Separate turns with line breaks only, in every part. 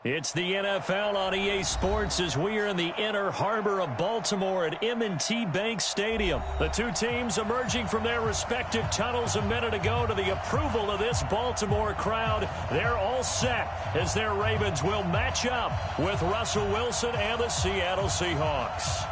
It's the NFL on EA Sports as we are in the inner harbor of Baltimore at M&T Bank Stadium. The two teams emerging from their respective tunnels a minute ago to the approval of this Baltimore crowd. They're all set as their Ravens will match up with Russell Wilson and the Seattle Seahawks.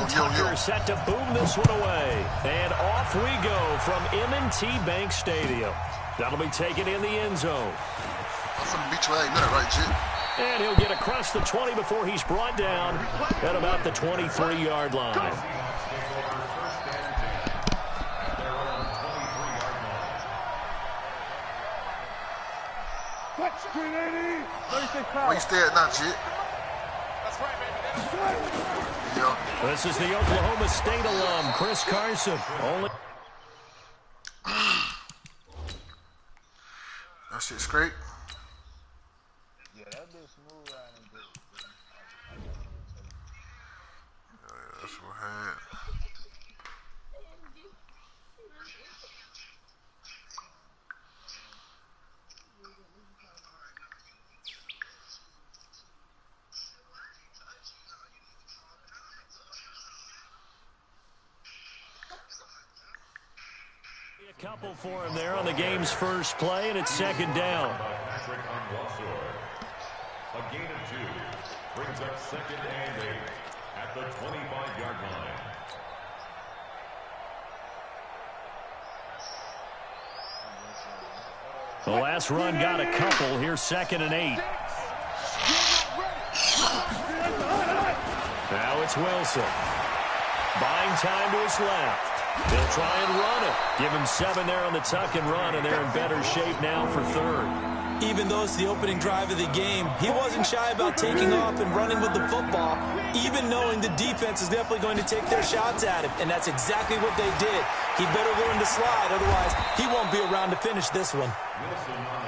Tucker set to boom this one away. And off we go from M&T Bank Stadium. That'll be taken in the end zone. And he'll get across the 20 before he's brought down at about the 23-yard line.
Where you stay at now, Jit?
This is the Oklahoma State alum, Chris Carson.
That shit's great.
Yeah, that bitch smooth riding.
Yeah, that's what I had.
A couple for him there on the game's first play, and it's second down.
A gain of 2 brings up second and 8 at the 25-yard line.
The last run got a couple. Here's second and 8. Now it's Wilson. Buying time to his left. They'll try and run it. Give him 7 there on the tuck and run, and they're in better shape now for third.
Even though it's the opening drive of the game, he wasn't shy about taking off and running with the football, even knowing the defense is definitely going to take their shots at him, and that's exactly what they did. He better learn to slide, otherwise he won't be around to finish this one.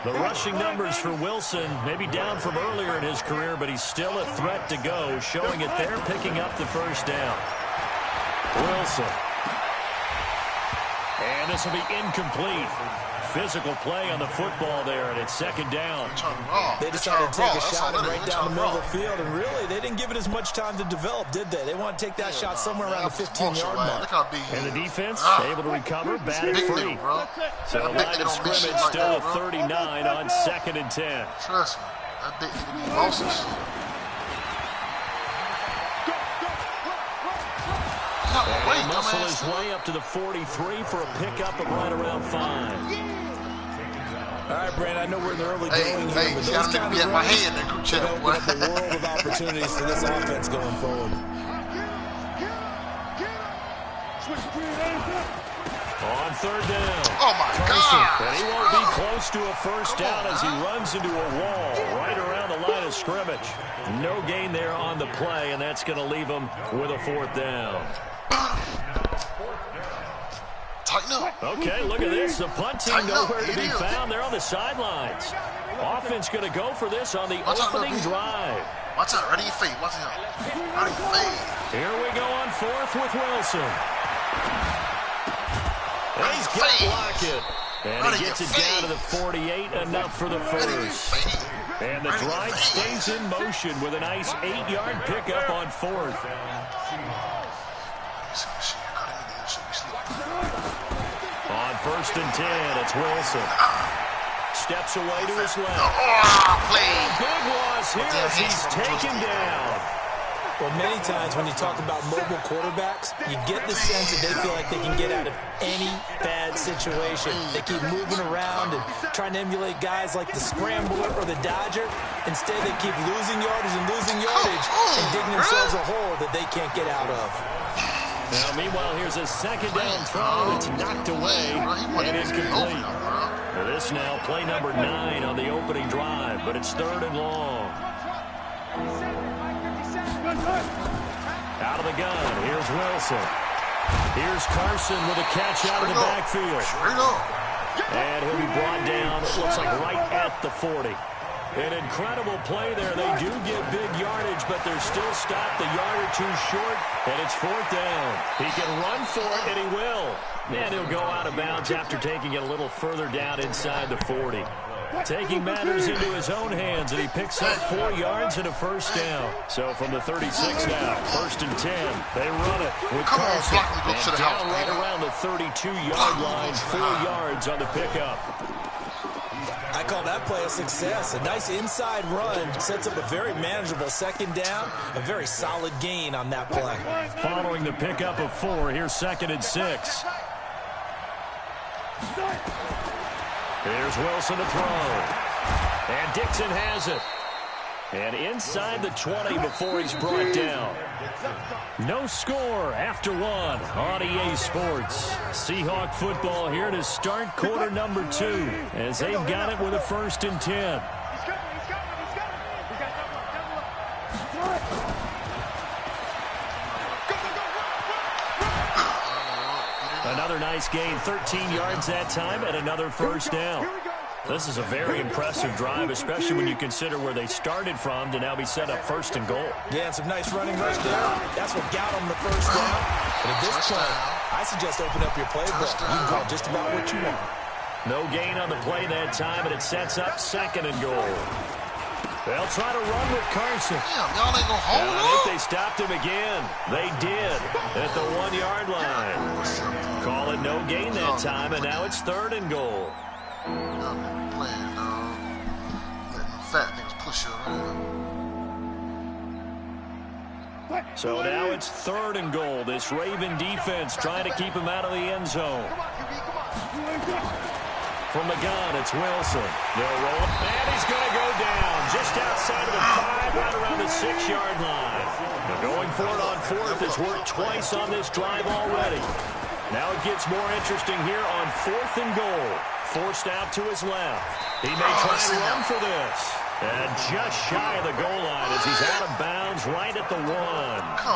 The rushing numbers for Wilson, maybe down from earlier in his career, but he's still a threat to go, showing it there, picking up the first down. Wilson. And this will be incomplete. Physical play on the football there, and it's second down.
They decided to take a shot and right down the middle of the field, and really, they didn't give it as much time to develop, did they? They want to take that shot somewhere around the 15-yard mark.
And the defense able to recover, batted free. So line of scrimmage still at 39 on second and 10.
Trust me, that big to be bosses.
And muscle his way up to the 43 for a pickup of right around 5.
All right, Brandon, I know we're in the early going here, but those kind of runs open up a world of opportunities for this offense going forward.
On third down.
Oh, my God.
And he won't be close to a first down as he runs into a wall right around the line of scrimmage. No gain there on the play, and that's going to leave him with a fourth down. Okay, look at this. The punt team nowhere to be found. They're on the sidelines. Offense going to go for this on the opening drive.
Watch out. Ready your feet. Watch out. Ready your feet.
Here we go on fourth with Wilson. He's got to block it. And he gets it down to the 48, enough for the first. And the drive stays in motion with a nice 8-yard pickup on fourth. On first and 10, it's Wilson. Steps away to his left. Big loss here as he's taken down.
Well, many times when you talk about mobile quarterbacks, you get the sense that they feel like they can get out of any bad situation. They keep moving around and trying to emulate guys like the Scrambler or the Dodger. Instead, they keep losing yardage and losing yardage and digging themselves a hole that they can't get out of.
Now, meanwhile, here's a second down throw. It's knocked away and incomplete. Now this now, play number 9 on the opening drive, but it's third and long. Out of the gun, here's Wilson. Here's Carson with a catch out of the backfield. And he'll be brought down, it looks like right at the 40. An incredible play there. They do get big yardage, but they're still stopped a yard or two short, and it's 4th down. He can run for it, and he will. And he'll go out of bounds after taking it a little further down inside the 40. Taking matters into his own hands, and he picks up 4 yards and a first down. So from the 36 now, 1st and 10. They run it with Carson. And down right around the 32-yard line, 4 yards on the pickup.
I call that play a success. A nice inside run sets up a very manageable 2nd down. A very solid gain on that play.
Following the pickup of 4, here's 2nd and 6. Here's Wilson to throw. And Dixon has it. And inside the 20 before he's brought down. No score after 1 on EA Sports. Seahawk football here to start quarter number 2 as they've got it with a 1st and 10. Another nice gain, 13 yards that time, and another first down. This is a very impressive drive, especially when you consider where they started from to now be set up 1st and goal.
Yeah, and some nice running right there. That's what got them the first down. But at this point, I suggest open up your playbook. You can call just about what you want.
No gain on the play that time, and it sets up 2nd and goal. They'll try to run with Carson.
Damn, y'all ain't gonna hold
I think they stopped him again. They did at the 1-yard line. Call it no gain that time, and now it's 3rd and goal.
Y'all been playing, dog. Letting fat niggas push you around.
So now it's 3rd and goal. This Raven defense trying to keep him out of the end zone. From the gun, it's Wilson. They'll roll it, and he's going to go down just outside of the 5, right around the 6-yard line. They're going for it on 4th. Has worked twice on this drive already. Now it gets more interesting here on 4th and goal. Forced out to his left. He may try and run for this. And just shy of the goal line as he's out of bounds right at the 1.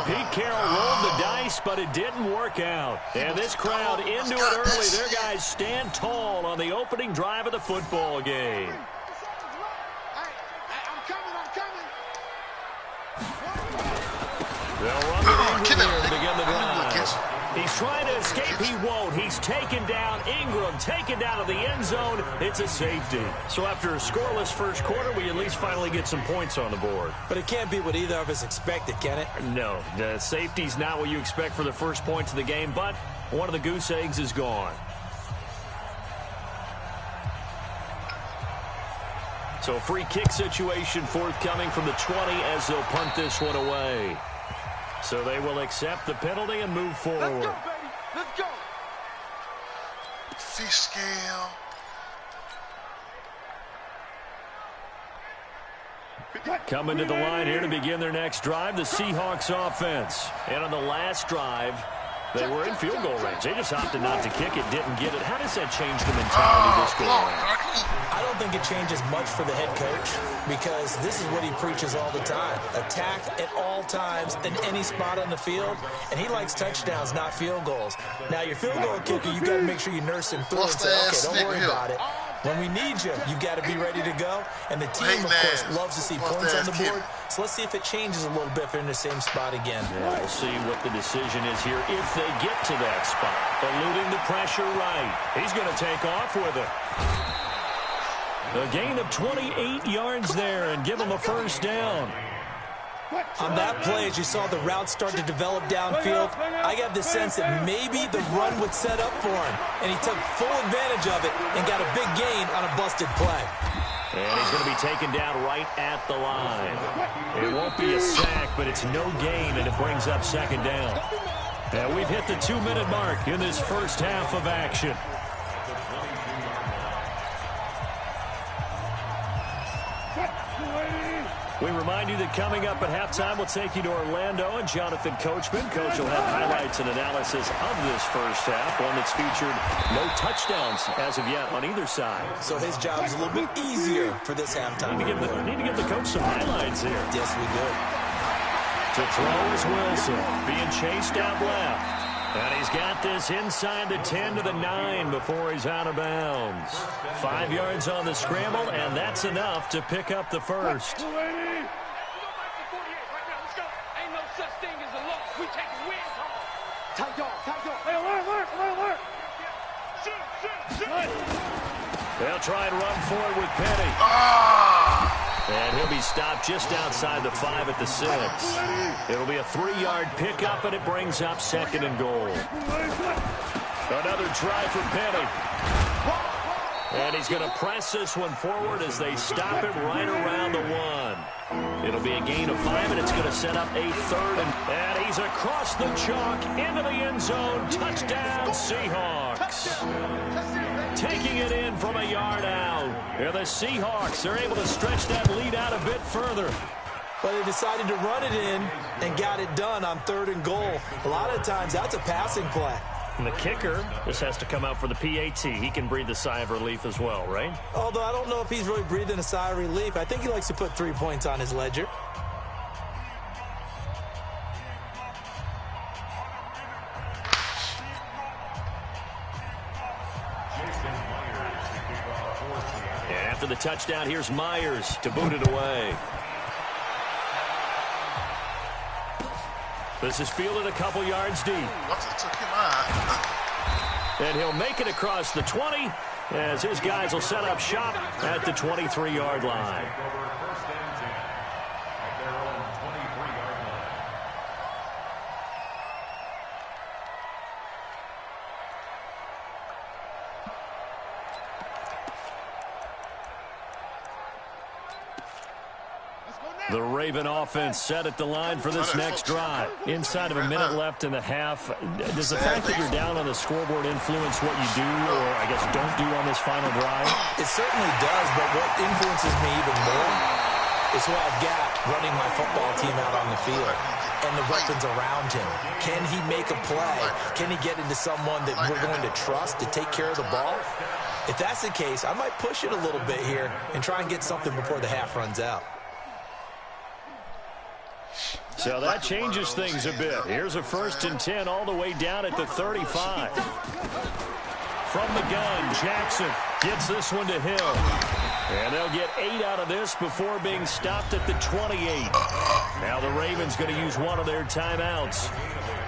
Pete Carroll rolled the dice, but it didn't work out. And this crowd into it early. Their guys stand tall on the opening drive of the football game. They'll run it in here to begin the drive. He's trying to escape. He won't. He's taken down. Ingram taken down to the end zone. It's a safety. So after a scoreless first quarter, we at least finally get some points on the board.
But it can't be what either of us expected, can it?
No. The safety's not what you expect for the first points of the game, but one of the goose eggs is gone. So a free kick situation forthcoming from the 20 as they'll punt this one away. So they will accept the penalty and move forward.
Let's go, baby. Let's go.
Fish scale.
Coming to the line here to begin their next drive, the Seahawks offense. And on the last drive, they were in field goal range. They just opted not to kick it, didn't get it. How does that change the mentality this go around?
I don't think it changes much for the head coach because this is what he preaches all the time. Attack at all times in any spot on the field, and he likes touchdowns, not field goals. Now, your field goal kicker, you got to make sure you nurse him through and say, okay, don't worry about it. When we need you, you got to be ready to go. And the team, of course, loves to see points on the board. So let's see if it changes a little bit if they're in the same spot again.
Yeah, we'll see what the decision is here if they get to that spot. Eluding the pressure right. He's going to take off with it. A gain of 28 yards there and give him a first down.
On that play, as you saw the route start to develop downfield, I got the sense that maybe the run would set up for him. And he took full advantage of it and got a big gain on a busted play.
And he's going to be taken down right at the line. It won't be a sack, but it's no gain, and it brings up 2nd down. And we've hit the 2-minute mark in this first half of action. We remind you that coming up at halftime, we'll take you to Orlando and Jonathan Coachman. Coach will have highlights and analysis of this first half, one that's featured no touchdowns as of yet on either side.
So his job's a little bit easier for this halftime.
Need to give the coach some highlights here.
Yes, we do.
To throw is Wilson, being chased out left. And he's got this inside the 10 to the 9 before he's out of bounds. 5 yards on the scramble, and that's enough to pick up the first. They'll try and run for it with Petty. And he'll be stopped just outside the 5 at the 6. It'll be a 3-yard pickup, and it brings up 2nd and goal. Another try for Petty. And he's going to press this one forward as they stop it right around the 1. It'll be a gain of 5, and it's going to set up a 3rd. And he's across the chalk into the end zone. Touchdown, Seahawks. Taking it in from a yard out. And the Seahawks are able to stretch that lead out a bit further.
But they decided to run it in and got it done on 3rd and goal. A lot of times, that's a passing play.
And the kicker, this has to come out for the PAT. He can breathe a sigh of relief as well, right?
Although I don't know if he's really breathing a sigh of relief. I think he likes to put 3 points on his ledger.
And after the touchdown, here's Myers to boot it away. This is fielded a couple yards deep. And he'll make it across the 20 as his guys will set up shop at the 23-yard line. The Raven offense set at the line for this next drive. Inside of a minute left in the half. Does the fact that you're down on the scoreboard influence what you do, or I guess don't do on this final drive?
It certainly does, but what influences me even more is who I've got running my football team out on the field and the weapons around him. Can he make a play? Can he get into someone that we're going to trust to take care of the ball? If that's the case, I might push it a little bit here and try and get something before the half runs out.
So that changes things a bit. Here's a 1st and 10 all the way down at the 35. From the gun, Jackson gets this one to Hill. And they'll get 8 out of this before being stopped at the 28. Now the Ravens going to use one of their timeouts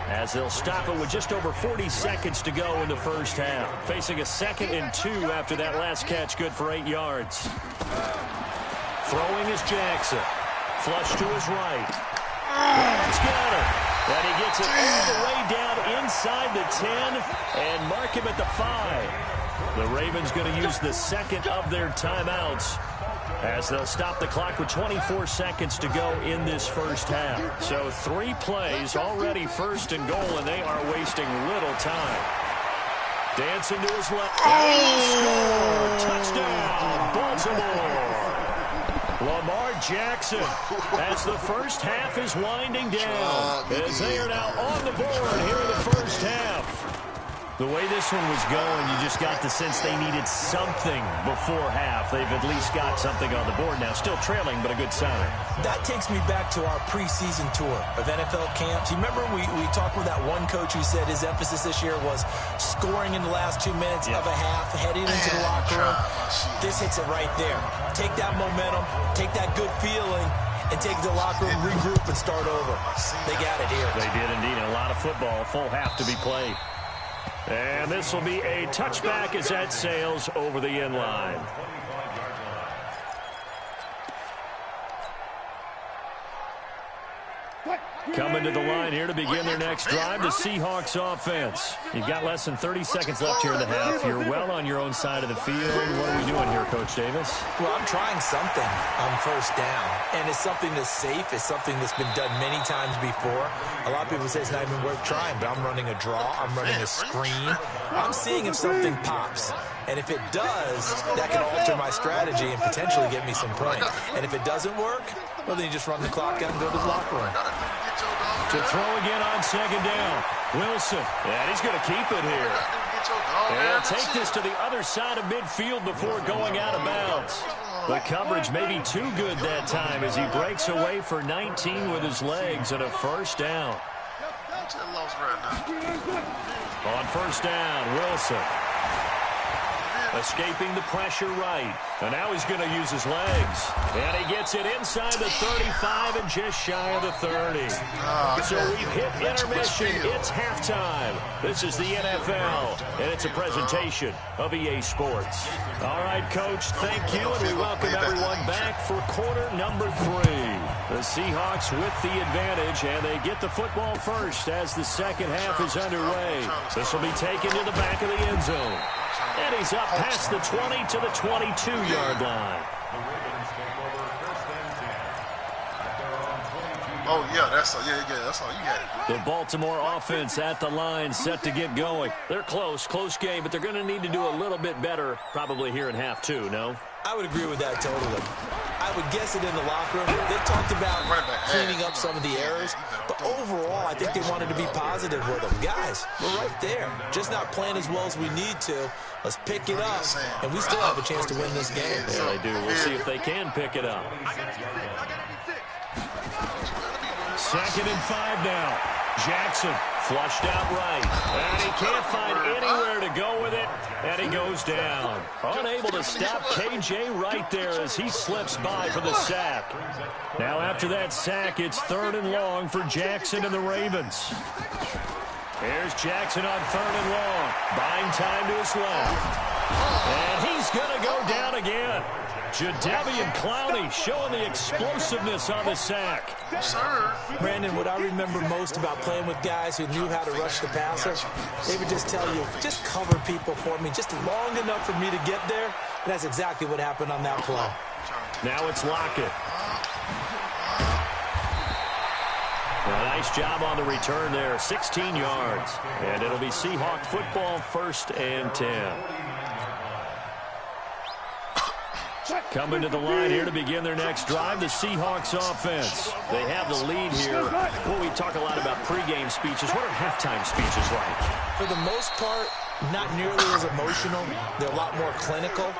as they'll stop it with just over 40 seconds to go in the first half. Facing a 2nd and 2 after that last catch, good for 8 yards. Throwing is Jackson. Flush to his right. That's got him. And he gets it all the way down inside the 10 and mark him at the 5. The Ravens going to use the 2nd of their timeouts as they'll stop the clock with 24 seconds to go in this first half. So 3 plays already 1st and goal, and they are wasting little time. Dancing to his left. And score! Touchdown, Baltimore! Lamar Jackson, as the first half is winding down, as they are now on the board here in the first half. The way this one was going, you just got the sense they needed something before half. They've at least got something on the board now. Still trailing, but a good sign.
That takes me back to our preseason tour of NFL camps. You remember we talked with that one coach who said his emphasis this year was scoring in the last 2 minutes of a half, heading into the locker room. This hits it right there. Take that momentum, take that good feeling, and take it to the locker room, regroup, and start over. They got it here.
They did indeed. A lot of football, full half to be played. And this will be a touchback as that sails over the end line. Coming to the line here to begin their next drive, the Seahawks offense. You've got less than 30 seconds left here in the half. You're well on your own side of the field. What are we doing here, Coach Davis?
Well, I'm trying something on 1st down, and it's something that's safe. It's something that's been done many times before. A lot of people say it's not even worth trying, but I'm running a draw. I'm running a screen. I'm seeing if something pops. And if it does, that can alter my strategy and potentially get me some points. And if it doesn't work, well, then you just run the clock out and go to the locker room.
To throw again on 2nd down. Wilson, and he's going to keep it here. And he'll take this to the other side of midfield before going out of bounds. The coverage may be too good that time as he breaks away for 19 with his legs and a 1st down.
to the loss right now.
On first down, Wilson. Escaping the pressure right. And now he's going to use his legs. And he gets it inside the 35 and just shy of the 30. So we've hit intermission. It's halftime. This is the NFL, and it's a presentation of EA Sports. All right, Coach, thank you, and we welcome everyone back for quarter number 3. The Seahawks with the advantage, and they get the football first as the second half is underway. This will be taken to the back of the end zone. And he's up past the 20 to the 22-yard line.
Oh, yeah, that's all you got.
The Baltimore offense at the line set to get going. They're close game, but they're going to need to do a little bit better probably here in half 2, no?
I would agree with that totally. I would guess it in the locker room. They talked about cleaning up some of the errors, but overall, I think they wanted to be positive with them. Guys, we're right there. Just not playing as well as we need to. Let's pick it up, and we still have a chance to win this game.
Yeah, they do. We'll see if they can pick it up. 2nd and 5 now. Jackson flushed out right, and he can't find anywhere to go with it, and he goes down. Unable to stop KJ right there as he slips by for the sack. Now after that sack, it's 3rd and long for Jackson and the Ravens. Here's Jackson on 3rd and long, buying time to his left. And he's going to go down again. Jadeveon Clowney showing the explosiveness on the sack.
Brandon, what I remember most about playing with guys who knew how to rush the passer, they would just tell you, just cover people for me, just long enough for me to get there. And that's exactly what happened on that play.
Now it's Lockett. A nice job on the return there, 16 yards. And it'll be Seahawk football, 1st and 10. Coming to the line here to begin their next drive, the Seahawks offense. They have the lead here. Well, we talk a lot about pregame speeches. What are halftime speeches like?
For the most part, not nearly as emotional. They're a lot more clinical.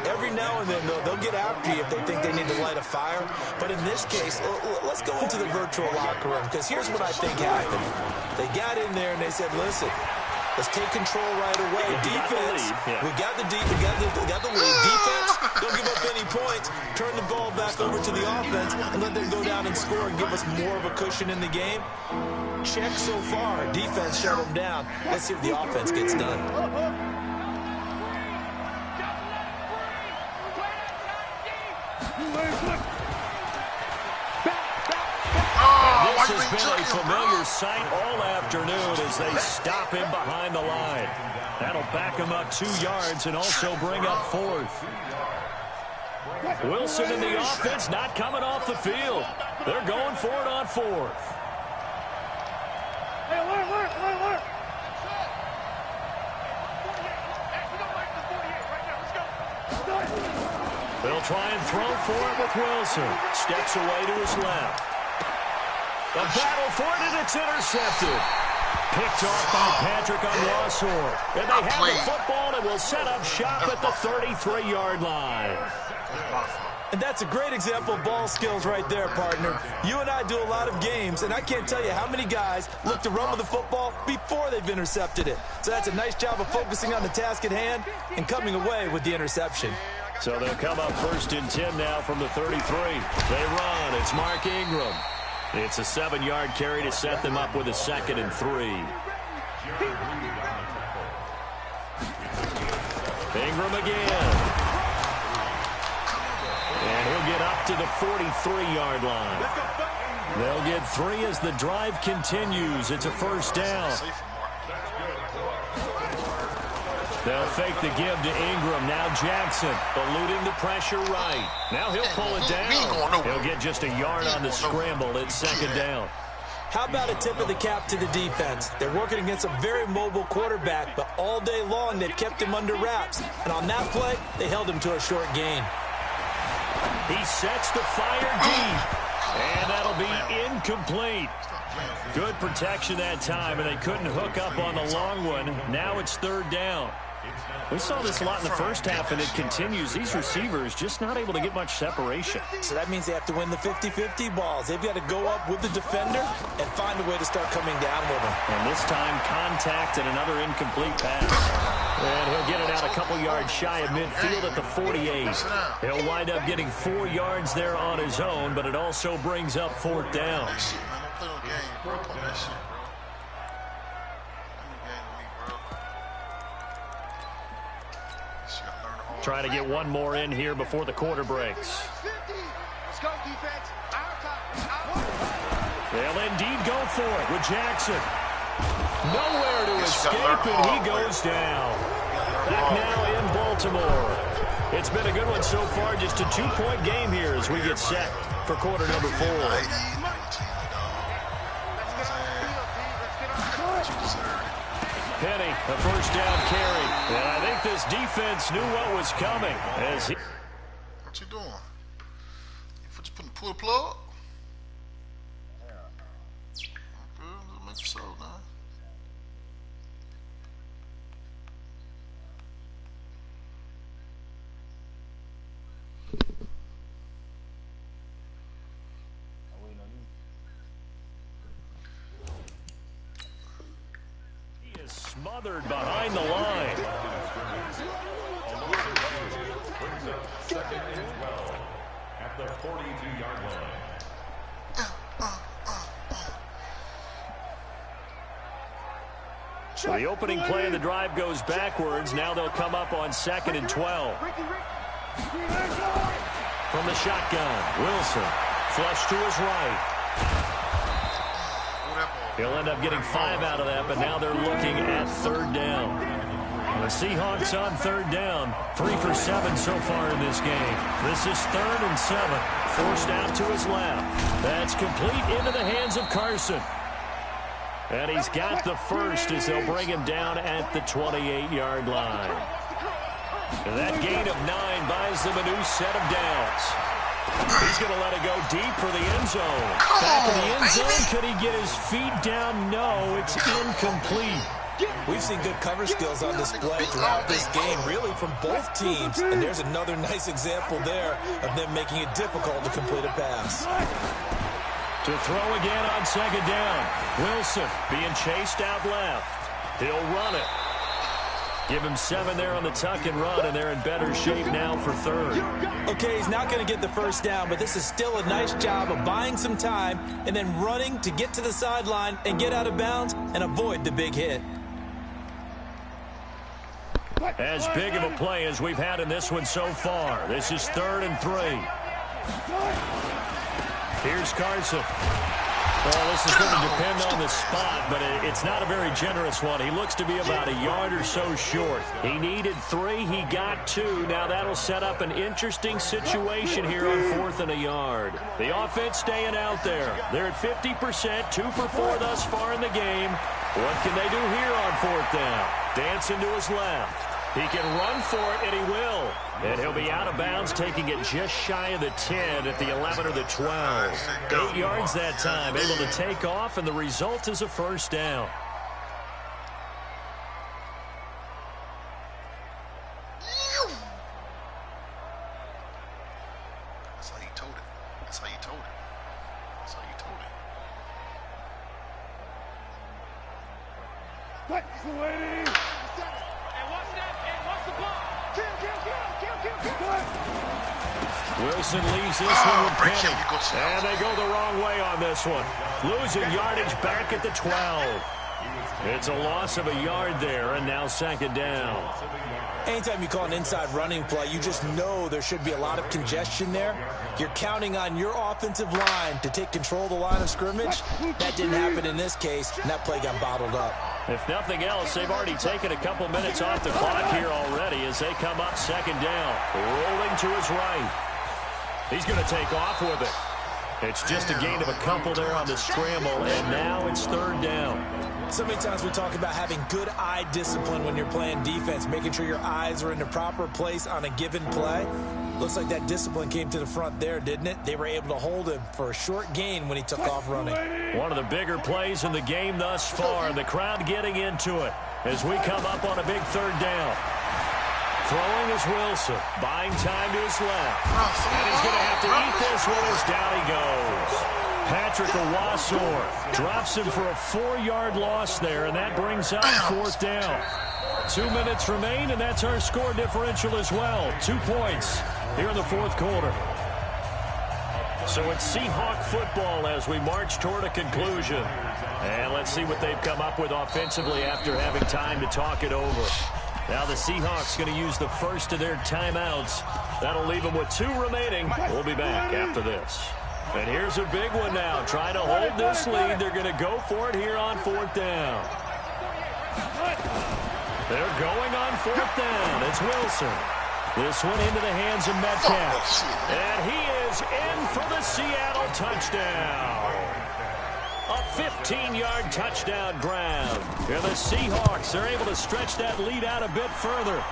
Every now and then, they'll get after you if they think they need to light a fire. But in this case, let's go into the virtual locker room, because here's what I think happened. They got in there and they said, listen, let's take control right away. Defense, we got the lead. Defense, don't give up any points. Turn the ball back over to the offense and let them go down and score and give us more of a cushion in the game. Check so far. Defense shut them down. Let's see if the offense gets done.
This has been a familiar sight all afternoon as they stop him behind the line. That'll back him up 2 yards and also bring up 4th. Wilson in the offense not coming off the field. They're going for it on 4th. They'll try and throw for it with Wilson. Steps away to his left. The battle for it, and it's intercepted. Picked off by Patrick on Rossor. And they have the football and will set up shop at the 33-yard line.
And that's a great example of ball skills right there, partner. You and I do a lot of games, and I can't tell you how many guys look to run with the football before they've intercepted it. So that's a nice job of focusing on the task at hand and coming away with the interception.
So they'll come up 1st and 10 now from the 33. They run. It's Mark Ingram. It's a 7-yard carry to set them up with a 2nd and 3. Ingram again. And he'll get up to the 43-yard line. They'll get 3 as the drive continues. It's a 1st down. They'll fake the give to Ingram. Now Jackson eluding the pressure right. Now he'll pull it down. He'll get just a yard on the scramble. It's 2nd down.
How about a tip of the cap to the defense? They're working against a very mobile quarterback, but all day long they've kept him under wraps. And on that play, they held him to a short gain.
He sets the fire deep. And that'll be incomplete. Good protection that time, and they couldn't hook up on the long one. Now it's 3rd down. We saw this a lot in the first half, and it continues. These receivers just not able to get much separation.
So that means they have to win the 50-50 balls. They've got to go up with the defender and find a way to start coming down with him.
And this time, contact and another incomplete pass. And he'll get it out a couple yards shy of midfield at the 48. He'll wind up getting 4 yards there on his own, but it also brings up 4th down. Trying to get one more in here before the quarter breaks. They'll indeed go for it with Jackson. Nowhere to escape, and he goes down. Back now in Baltimore. It's been a good one so far. Just a 2-point game here as we get set for quarter number 4. Penny, a first down carry. And I think this defense knew what was coming.
What you doing? You just pull the plug? Okay, make it so now.
Smothered behind the line.
Second and 12 at the 42-yard line.
So the opening play of the drive goes backwards. Now they'll come up on 2nd and 12. From the shotgun, Wilson flush to his right. He'll end up getting 5 out of that, but now they're looking at 3rd down. The Seahawks on 3rd down, 3 for 7 so far in this game. This is 3rd and 7, forced out to his left. That's complete into the hands of Carson. And he's got the first as they'll bring him down at the 28-yard line. And that gain of 9 buys them a new set of downs. He's going to let it go deep for the end zone. Back in the end zone, could he get his feet down? No, it's incomplete.
We've seen good cover skills on display throughout this game, really from both teams. And there's another nice example there of them making it difficult to complete a pass.
To throw again on 2nd down. Wilson being chased out left. He'll run it. Give him 7 there on the tuck and run, and they're in better shape now for 3rd.
Okay, he's not going to get the first down, but this is still a nice job of buying some time and then running to get to the sideline and get out of bounds and avoid the big hit.
As big of a play as we've had in this one so far. This is 3rd and 3. Here's Carson. Well, this is going to depend on the spot, but it's not a very generous one. He looks to be about a yard or so short. He needed 3. He got 2. Now that'll set up an interesting situation here on 4th and a yard. The offense staying out there. They're at 50%, 2 for 4 thus far in the game. What can they do here on 4th down? Dancing to his left. He can run for it, and he will. And he'll be out of bounds, taking it just shy of the 10 at the 11 or the 12. 8 yards that time, able to take off, and the result is a first down.
That's how you told it. That's how you told it. That's how you told it.
What's the lady?
Wilson leaves this one with Penny. And they go the wrong way on this one. Losing yardage back at the 12. It's a loss of a yard there, and now 2nd down.
Anytime you call an inside running play, you just know there should be a lot of congestion there. You're counting on your offensive line to take control of the line of scrimmage. That didn't happen in this case, and that play got bottled up.
If nothing else, they've already taken a couple minutes off the clock here already as they come up 2nd down. Rolling to his right. He's going to take off with it. It's just a gain of a couple there on the scramble, and now it's 3rd down.
So many times we talk about having good eye discipline when you're playing defense, making sure your eyes are in the proper place on a given play. Looks like that discipline came to the front there, didn't it? They were able to hold him for a short gain when he took off running.
One of the bigger plays in the game thus far, and the crowd getting into it. as we come up on a big third down. Throwing is Wilson, buying time to his left. And he's going to have to eat this one as down he goes. Patrick Owasor drops him for a 4-yard loss there, and that brings up fourth down. 2 minutes remain, and that's our score differential as well. 2 points here in the fourth quarter. So it's Seahawk football as we march toward a conclusion. And let's see what they've come up with offensively after having time to talk it over. Now the Seahawks going to use the first of their timeouts. That'll leave them with 2 remaining. We'll be back after this. And here's a big one now. Trying to hold this lead. They're going to go for it here on fourth down. They're going on fourth down. It's Wilson. This one into the hands of Metcalf. And he is in for the Seattle touchdown. A 15-yard touchdown grab. And the Seahawks are able to stretch that lead out a bit further.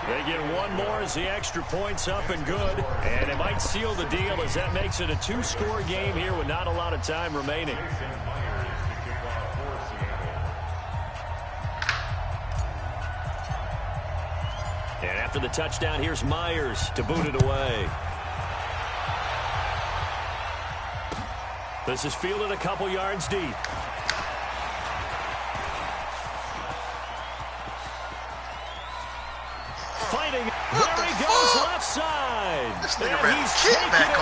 They get one more as the extra point's up and good. And it might seal the deal as that makes it a 2-score game here with not a lot of time remaining. And after the touchdown, here's Myers to boot it away. This is fielded a couple yards deep. Fighting. There he goes left side. And he's taking it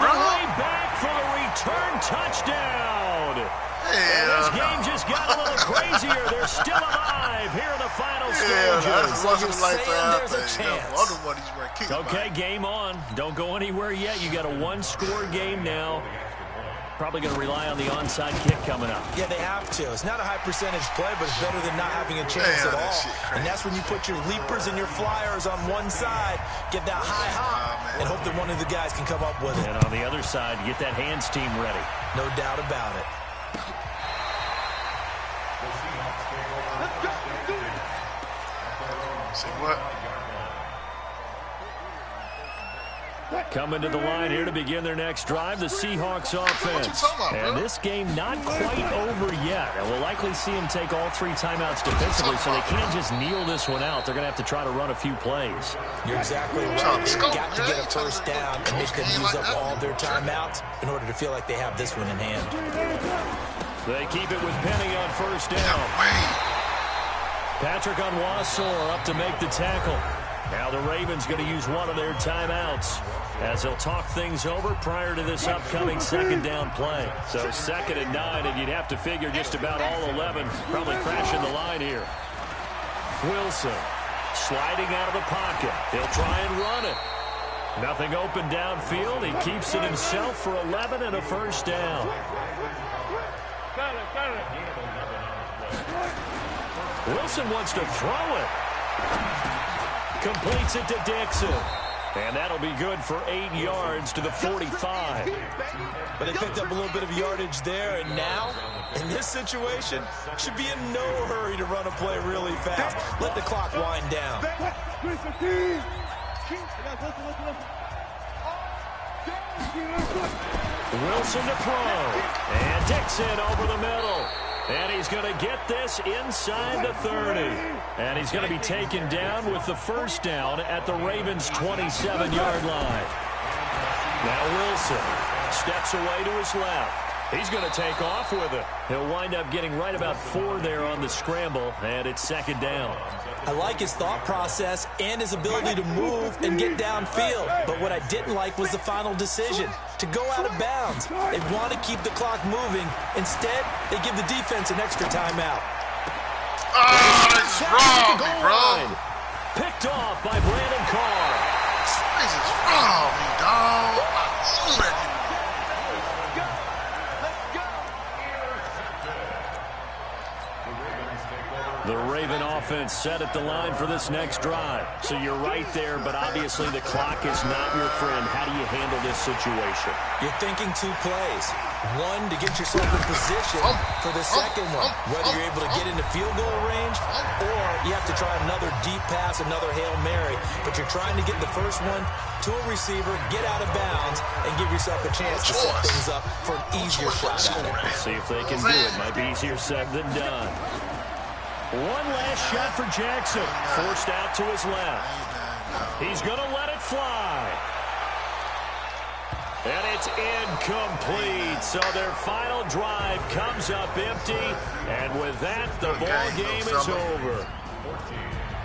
all the way back for the return touchdown. And this game just got a little crazier. They're still alive here in the final stages.
There's a chance.
Okay, game on. Don't go anywhere yet. You got a 1-score game now. Probably going to rely on the onside kick coming up.
Yeah, they have to. It's not a high percentage play, but it's better than not having a chance at all. And that's when you put your leapers and your flyers on one side, get that high hop, and hope that one of the guys can come up with it.
And on the other side, get that hands team ready.
No doubt about it.
Say what?
Coming to the line here to begin their next drive, the Seahawks offense. And this game not quite over yet. And we'll likely see them take all 3 timeouts defensively, so they can't just kneel this one out. They're going to have to try to run a few plays.
You're exactly right. They've got to get a first down and make them use up all their timeouts in order to feel like they have this one in hand.
They keep it with Penny on first down. Patrick Owasor up to make the tackle. Now the Ravens going to use one of their timeouts as they'll talk things over prior to this upcoming second down play. So 2nd and 9, and you'd have to figure just about all 11 probably crashing the line here. Wilson sliding out of the pocket. He'll try and run it. Nothing open downfield. He keeps it himself for 11 and a first down. Wilson wants to throw it. Completes it to Dixon. And that'll be good for 8 yards to the 45.
But they picked up a little bit of yardage there, and now, in this situation, should be in no hurry to run a play really fast. Let the clock wind down.
Wilson to throw. And Dixon over the middle. And he's going to get this inside the 30. And he's going to be taken down with the first down at the Ravens' 27-yard line. Now Wilson steps away to his left. He's going to take off with it. He'll wind up getting right about 4 there on the scramble, and it's 2nd down.
I like his thought process and his ability to move and get downfield. But what I didn't like was the final decision, to go out of bounds. They want to keep the clock moving. Instead, they give the defense an extra timeout.
Oh, this is wrong, bro.
Picked off by Brandon Carr.
This is wrong, dog. I knew that.
The Raven offense set at the line for this next drive. So you're right there, but obviously the clock is not your friend. How do you handle this situation?
You're thinking 2 plays. One, to get yourself in position for the second one, whether you're able to get into field goal range or you have to try another deep pass, another Hail Mary. But you're trying to get the first one to a receiver, get out of bounds, and give yourself a chance to set things up for an easier shot at it.
See if they can do it. Might be easier said than done. One last shot for Jackson. Forced out to his left. He's going to let it fly. And it's incomplete. So their final drive comes up empty. And with that, the ball game is over.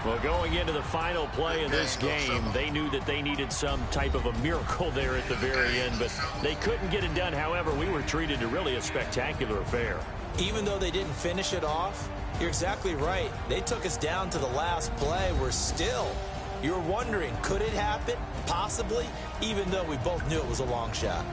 Well, going into the final play of this game, they knew that they needed some type of a miracle there at the very end, but they couldn't get it done. However, we were treated to really a spectacular affair.
Even though they didn't finish it off, you're exactly right. They took us down to the last play. We're still, you're wondering, could it happen? Possibly, even though we both knew it was a long shot.